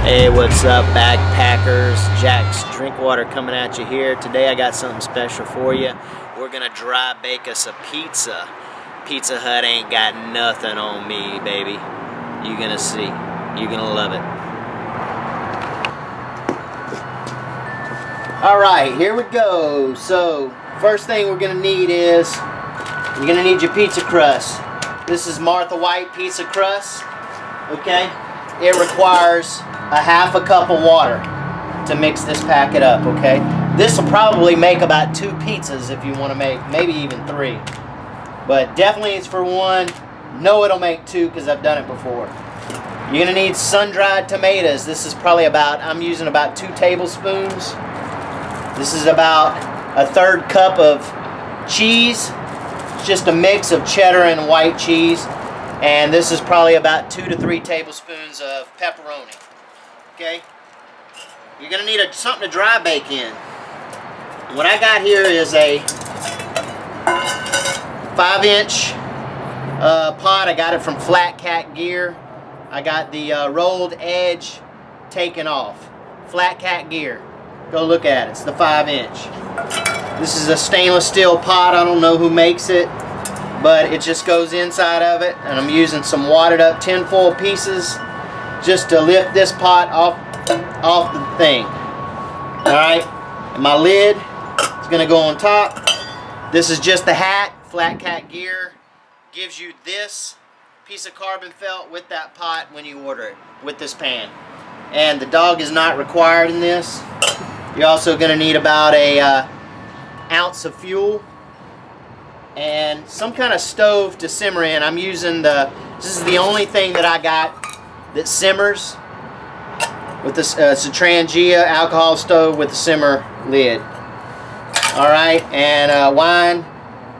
Hey, what's up, backpackers? Jaxx Drinkwater coming at you here. Today I got something special for you. We're gonna dry bake us a pizza. Pizza Hut ain't got nothing on me, baby. You're gonna see. You're gonna love it. Alright, here we go. So, first thing we're gonna need is, you're gonna need your pizza crust. This is Martha White pizza crust. Okay? It requires a half a cup of water to mix this packet up, okay? This will probably make about 2 pizzas if you want to make, maybe even 3. But definitely it's for 1. No, it'll make 2 because I've done it before. You're going to need sun-dried tomatoes. This is probably about, I'm using about 2 tablespoons. This is about a 1/3 cup of cheese. It's just a mix of cheddar and white cheese. And this is probably about 2 to 3 tablespoons of pepperoni. Okay? You're going to need something to dry bake in. What I got here is a 5-inch pot. I got it from Flat Cat Gear. I got the rolled edge taken off. Flat Cat Gear. Go look at it. It's the 5-inch. This is a stainless steel pot. I don't know who makes it, but it just goes inside of it, and I'm using some wadded up tinfoil pieces just to lift this pot off the thing. Alright, and my lid is going to go on top. This is just the hat. Flat Cat Gear gives you this piece of carbon felt with that pot when you order it, with this pan. And the dog is not required in this. You're also going to need about a ounce of fuel and some kind of stove to simmer in. I'm using this is the only thing that I got that simmers with this. It's a Trangia alcohol stove with a simmer lid. Alright, and wine,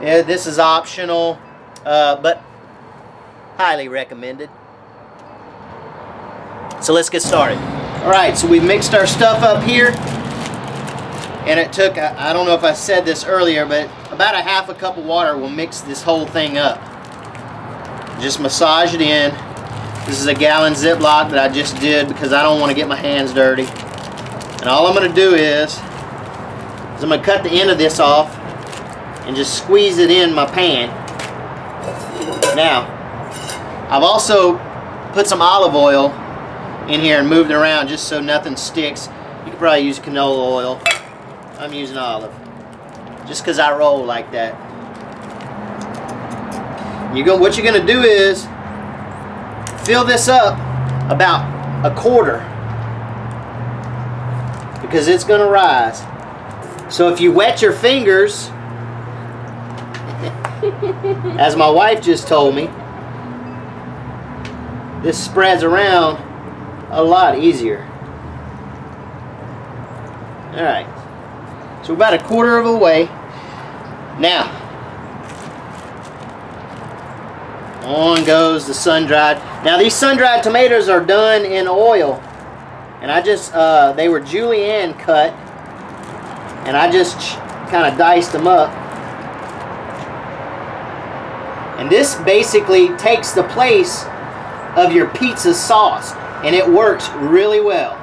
yeah, this is optional, but highly recommended. So let's get started. Alright, so we mixed our stuff up here. And it took, I don't know if I said this earlier, but about a half a cup of water will mix this whole thing up. Just massage it in. This is a gallon Ziploc that I just did because I don't want to get my hands dirty. And all I'm going to do is I'm going to cut the end of this off and just squeeze it in my pan. Now, I've also put some olive oil in here and moved it around just so nothing sticks. You could probably use canola oil. I'm using olive, just because I roll like that. What you're going to do is fill this up about a quarter, because it's going to rise. So if you wet your fingers, as my wife just told me, this spreads around a lot easier. Alright. So about a quarter of a way. Now, on goes the sun-dried. Now these sun-dried tomatoes are done in oil, and I just they were julienne cut, and I just kind of diced them up. And this basically takes the place of your pizza sauce, and it works really well.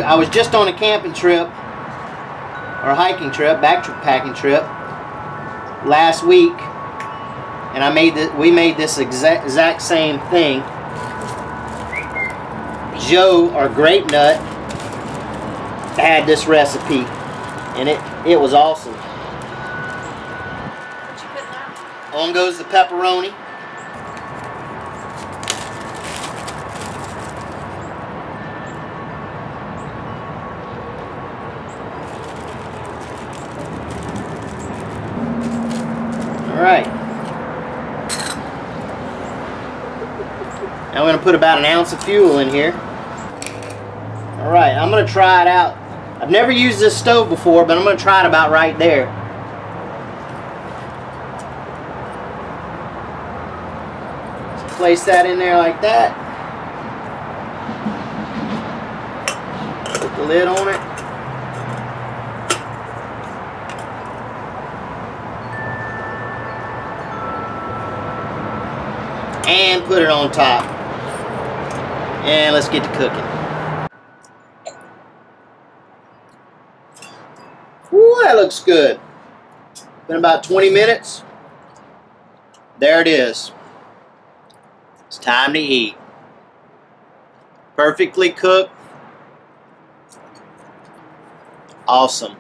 I was just on a camping trip, or hiking trip, backpacking trip, last week, and we made this exact same thing. Joe, our grape nut, had this recipe, and it was awesome. What you putting out? On goes the pepperoni. Alright. Now I'm going to put about an ounce of fuel in here. Alright, I'm going to try it out. I've never used this stove before, but I'm going to try it about right there. Just place that in there like that. Put the lid on it. And put it on top. And let's get to cooking. Woo, that looks good. Been about 20 minutes. There it is. It's time to eat. Perfectly cooked. Awesome.